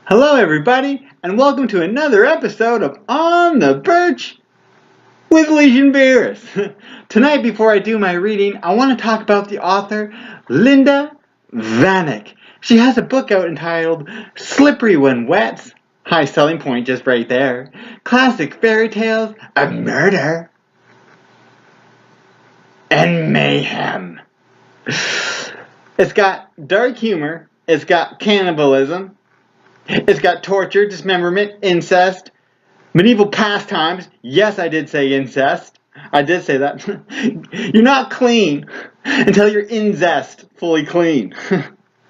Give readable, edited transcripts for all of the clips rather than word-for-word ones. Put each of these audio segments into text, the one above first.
Hello everybody, and welcome to another episode of On The Perch with Liian Varus. Tonight, before I do my reading, I want to talk about the author, Linda Vanek. She has a book out entitled Slippery When Wet's, high selling point just right there, classic fairy tales of murder and mayhem. It's got dark humor, it's got cannibalism, it's got torture, dismemberment, incest, medieval pastimes. Yes, I did say incest. I did say that. You're not clean until you're incest fully clean.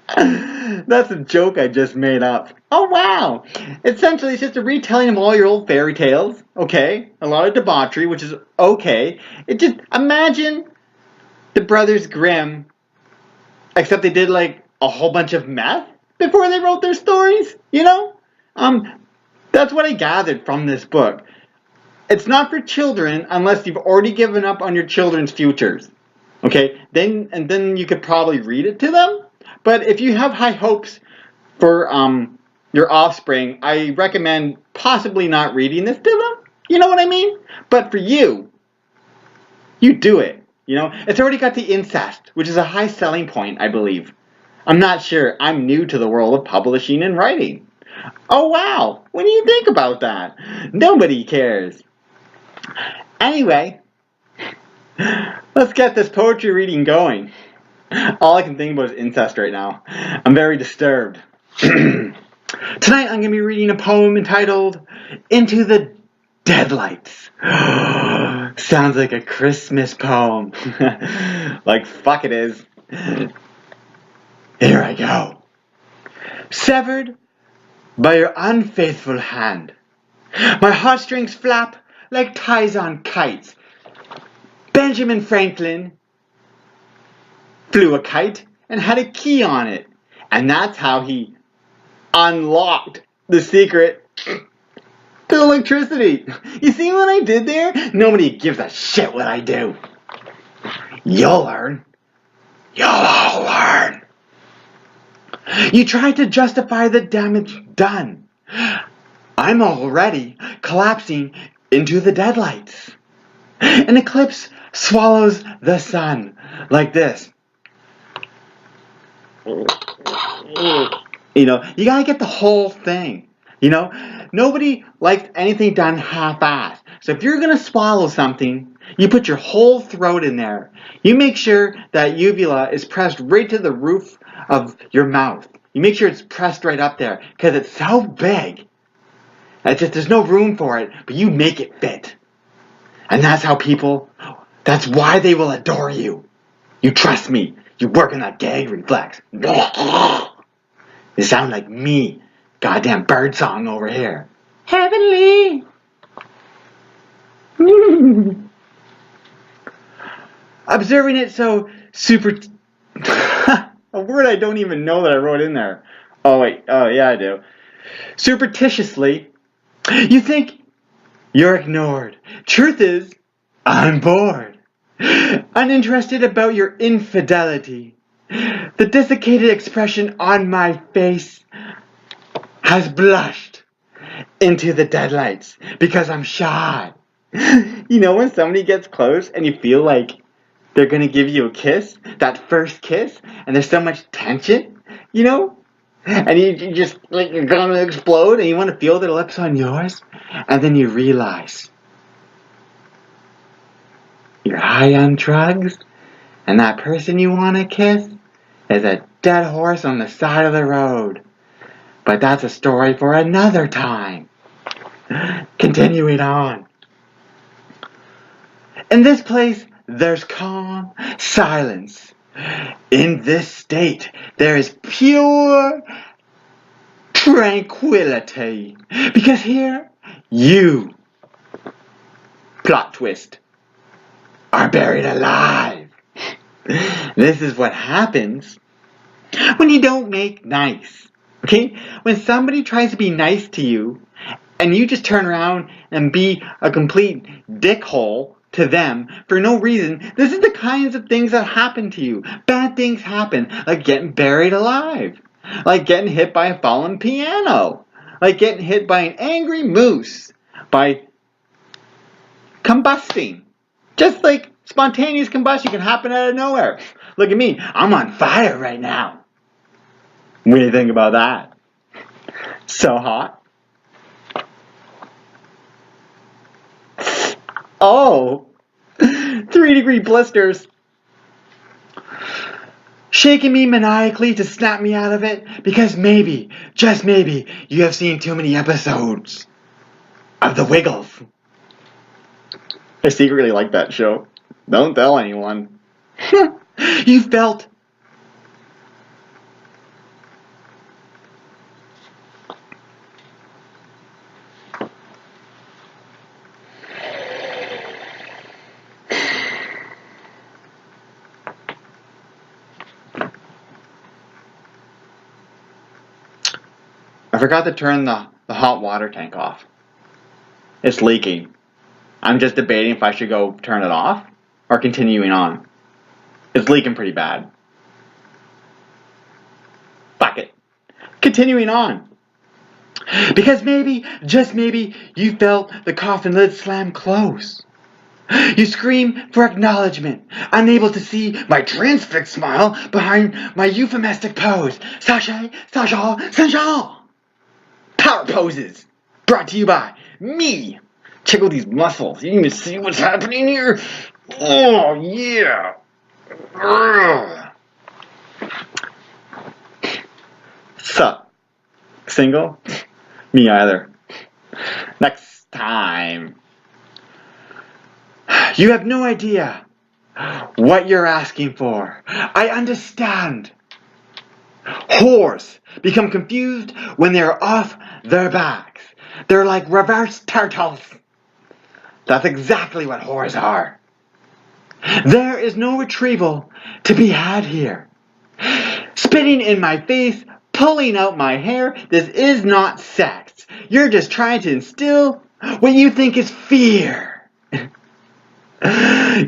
That's a joke I just made up. Oh, wow. Essentially, it's just a retelling of all your old fairy tales. Okay. A lot of debauchery, which is okay. It just, imagine the Brothers Grimm, except they did like a whole bunch of meth before they wrote their stories, you know? That's what I gathered from this book. It's not for children unless you've already given up on your children's futures. Okay? Then you could probably read it to them. But if you have high hopes for your offspring, I recommend possibly not reading this to them. You know what I mean? But for you do it. You know? It's already got the incest, which is a high selling point, I believe. I'm not sure. I'm new to the world of publishing and writing. Oh, wow. What do you think about that? Nobody cares. Anyway, let's get this poetry reading going. All I can think about is incest right now. I'm very disturbed. Tonight I'm going to be reading a poem entitled Into the Deadlights. Sounds like a Christmas poem. Like fuck it is. Here I go. Severed by your unfaithful hand, my heartstrings flap like ties on kites. Benjamin Franklin flew a kite and had a key on it, and that's how he unlocked the secret to electricity. You see what I did there? Nobody gives a shit what I do. You'll learn. You'll all learn. You tried to justify the damage done. I'm already collapsing into the deadlights. An eclipse swallows the sun like this. You know, you gotta get the whole thing. You know, nobody likes anything done half-assed. So if you're gonna swallow something, you put your whole throat in there. You make sure that uvula is pressed right to the roof of your mouth. You make sure it's pressed right up there because it's so big. It's just there's no room for it, but you make it fit. And that's why they will adore you. You trust me. You work on that gag reflex. You sound like me. Goddamn bird song over here. Heavenly. Observing it so super... A word I don't even know that I wrote in there. Oh, wait. Oh, yeah, I do. Superstitiously, you think you're ignored. Truth is, I'm bored. Uninterested about your infidelity. The desiccated expression on my face has blushed into the deadlights because I'm shy. You know when somebody gets close and you feel like they're going to give you a kiss, that first kiss, and there's so much tension, you know? And you just, like, you're going to explode, and you want to feel their lips on yours, and then you realize you're high on drugs, and that person you want to kiss is a dead horse on the side of the road. But that's a story for another time. Continuing on. In this place, there's calm silence. In this state, there is pure tranquility. Because here, you, plot twist, are buried alive. This is what happens when you don't make nice. Okay? When somebody tries to be nice to you, and you just turn around and be a complete dickhole to them for no reason, this is the kinds of things that happen to you. Bad things happen, like getting buried alive, like getting hit by a fallen piano. like getting hit by an angry moose, by combusting. Just like spontaneous combustion can happen out of nowhere. Look at me, I'm on fire right now. What do you think about that? So hot. Oh, 3-degree blisters. Shaking me maniacally to snap me out of it because maybe, just maybe, you have seen too many episodes of The Wiggles. I secretly like that show. Don't tell anyone. You felt I forgot to turn the hot water tank off. It's leaking. I'm just debating if I should go turn it off or continuing on. It's leaking pretty bad. Fuck it. Continuing on. Because maybe, just maybe, you felt the coffin lid slam close. You scream for acknowledgement, unable to see my transfixed smile behind my euphemistic pose. Sasha, Sasha. Power poses. Brought to you by me. Check out these muscles. You need to see what's happening here. Oh, yeah. Sup? Single? Me either. Next time. You have no idea what you're asking for. I understand. Whores become confused when they're off their backs. They're like reverse turtles. That's exactly what whores are. There is no retrieval to be had here. Spitting in my face, pulling out my hair, this is not sex. You're just trying to instill what you think is fear.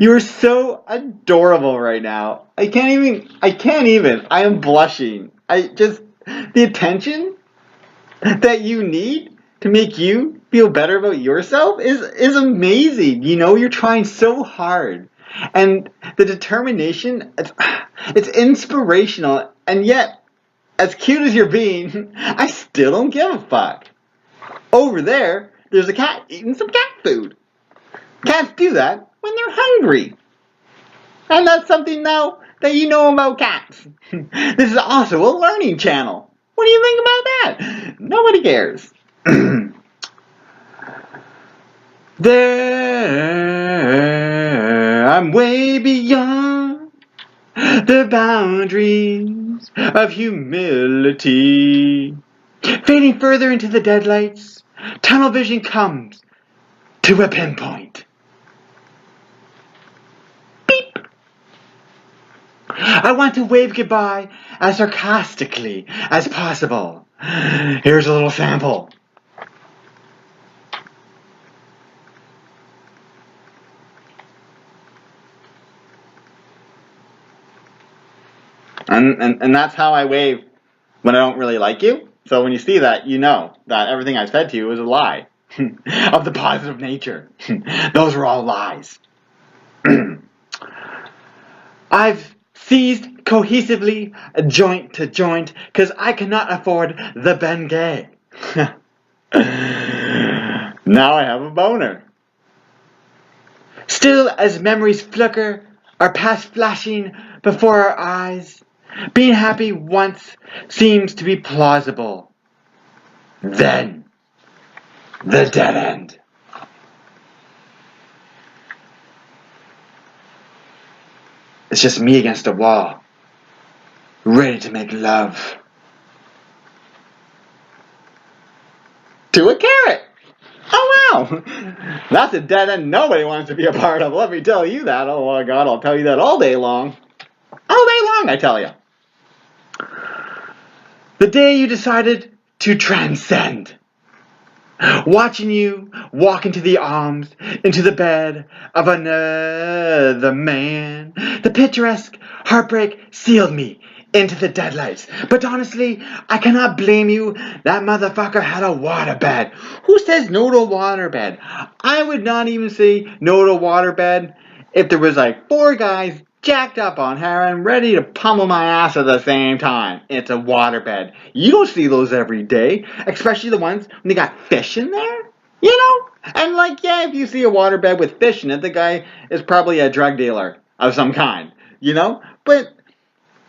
You're so adorable right now. I can't even. I am blushing. The attention that you need to make you feel better about yourself is amazing. You know, you're trying so hard. And the determination, it's inspirational. And yet, as cute as you're being, I still don't give a fuck. Over there's a cat eating some cat food. Cats do that when they're hungry. And that's something now that you know about cats. This is also a learning channel. What do you think about that? Nobody cares. There, I'm way beyond the boundaries of humility. Fading further into the deadlights, tunnel vision comes to a pinpoint. Beep. I want to wave goodbye as sarcastically as possible. Here's a little sample. And that's how I wave when I don't really like you. So when you see that, you know that everything I've said to you is a lie of the positive nature. Those were all lies. I've seized cohesively, joint to joint, because I cannot afford the Bengay. Now I have a boner. Still as memories flicker, our past flashing before our eyes, being happy once seems to be plausible. Then, the dead end. It's just me against a wall, ready to make love. To a carrot! Oh wow! That's a dead end nobody wants to be a part of, let me tell you that. Oh my God, I'll tell you that all day long. All day long, I tell you. The day you decided to transcend. Watching you walk into the arms, into the bed of another man. The picturesque heartbreak sealed me into the deadlights. But honestly, I cannot blame you. That motherfucker had a waterbed. Who says no to a waterbed? I would not even say no to a waterbed if there was like 4 guys jacked up on heroin, ready to pummel my ass at the same time. It's a waterbed. You don't see those every day, especially the ones when they got fish in there, you know? And like, yeah, if you see a waterbed with fish in it, the guy is probably a drug dealer of some kind, you know? But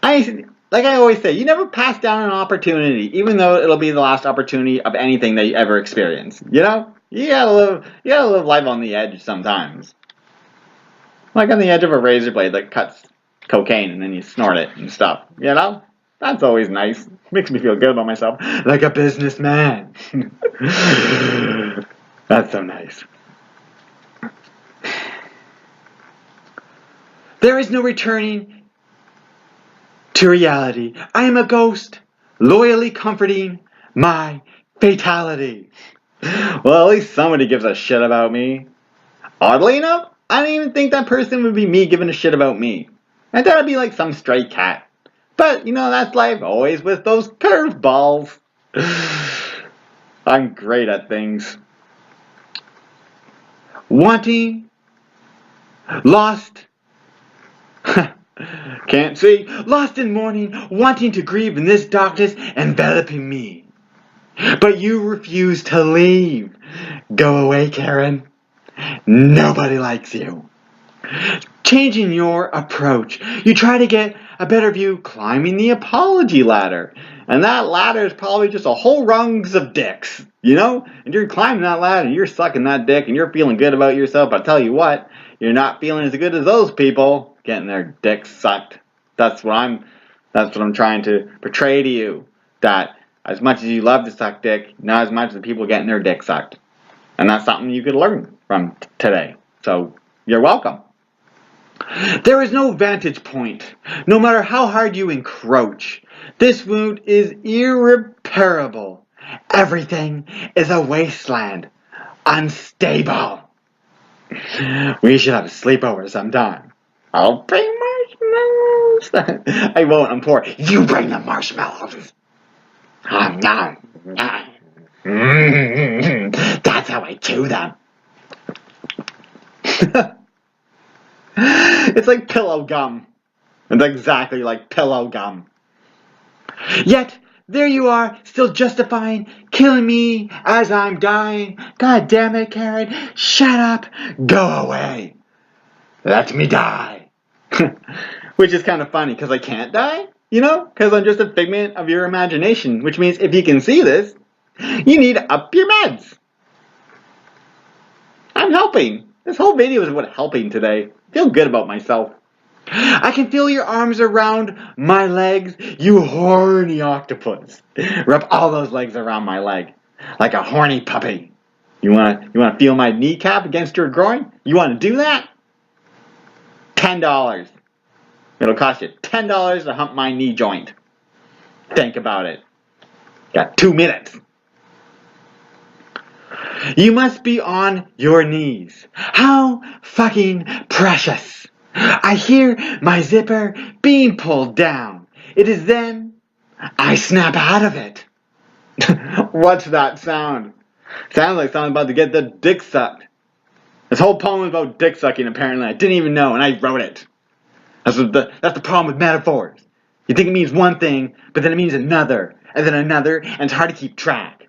like I always say, you never pass down an opportunity, even though it'll be the last opportunity of anything that you ever experience, you know? You gotta live life on the edge sometimes. Like on the edge of a razor blade that cuts cocaine and then you snort it and stuff, you know? That's always nice. Makes me feel good about myself. Like a businessman. That's so nice. There is no returning to reality. I am a ghost, loyally comforting my fatality. Well, at least somebody gives a shit about me. Oddly enough, I don't even think that person would be me giving a shit about me. I thought it'd be like some stray cat. But, you know, that's life, always with those curveballs. I'm great at things. Wanting, lost, can't see, lost in mourning, wanting to grieve in this darkness enveloping me. But you refuse to leave. Go away, Karen. Nobody likes you. Changing your approach. You try to get a better view climbing the apology ladder. And that ladder is probably just a whole rungs of dicks, you know? And you're climbing that ladder and you're sucking that dick and you're feeling good about yourself. But I tell you what, you're not feeling as good as those people getting their dicks sucked. That's what I'm trying to portray to you. That as much as you love to suck dick, not as much as the people getting their dick sucked. And that's something you could learn from today. So, you're welcome. There is no vantage point, no matter how hard you encroach. This wound is irreparable. Everything is a wasteland, unstable. We should have a sleepover sometime. I'll bring marshmallows. I won't, I'm poor. You bring the marshmallows. That's how I chew them. It's like pillow gum. It's exactly like pillow gum. Yet, there you are, still justifying killing me as I'm dying. God damn it, Karen. Shut up. Go away. Let me die. Which is kind of funny, because I can't die, you know? Because I'm just a figment of your imagination. Which means if you can see this, you need to up your meds. I'm helping. This whole video is about helping today. I feel good about myself. I can feel your arms around my legs, you horny octopus. Wrap all those legs around my leg, like a horny puppy. You wanna feel my kneecap against your groin? You wanna do that? $10. It'll cost you $10 to hump my knee joint. Think about it. Got 2 minutes. You must be on your knees. How fucking precious. I hear my zipper being pulled down. It is then I snap out of it. What's that sound? Sounds like someone's about to get the dick sucked. This whole poem is about dick sucking, apparently. I didn't even know, and I wrote it. That's the problem with metaphors. You think it means one thing, but then it means another, and then another, and it's hard to keep track.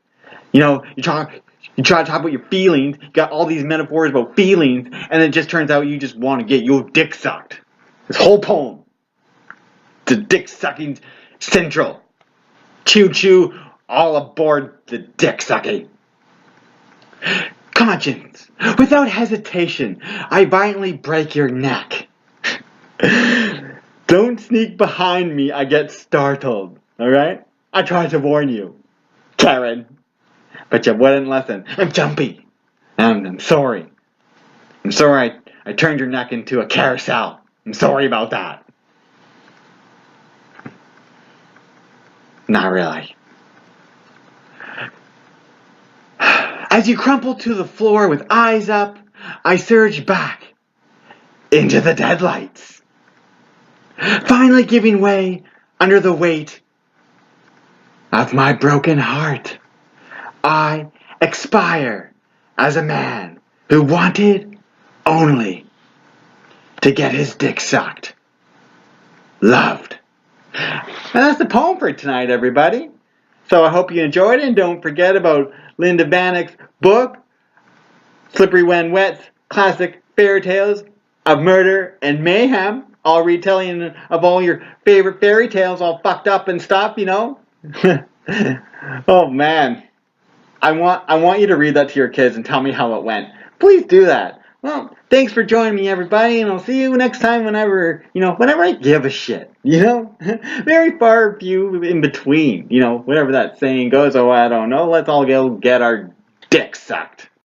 You know, you try to talk about your feelings, you got all these metaphors about feelings, and it just turns out you just want to get your dick sucked. This whole poem. The dick sucking central. Choo choo, all aboard the dick sucking. Conscience. Without hesitation, I violently break your neck. Don't sneak behind me, I get startled. Alright? I tried to warn you, Karen. But you wouldn't listen. I'm jumpy. I'm sorry. I'm sorry I turned your neck into a carousel. I'm sorry about that. Not really. As you crumple to the floor with eyes up, I surge back into the deadlights. Finally giving way under the weight of my broken heart. I expire as a man who wanted only to get his dick sucked. Loved. And that's the poem for tonight, everybody. So I hope you enjoyed it, and don't forget about Linda Vanek's book, Slippery When Wet's classic fairy tales of murder and mayhem, all retelling of all your favorite fairy tales, all fucked up and stuff, you know. Oh man, I want you to read that to your kids and tell me how it went. Please do that. Well, thanks for joining me, everybody, and I'll see you next time whenever I give a shit, Very far few in between, whatever that saying goes. Oh, I don't know. Let's all go get our dick sucked.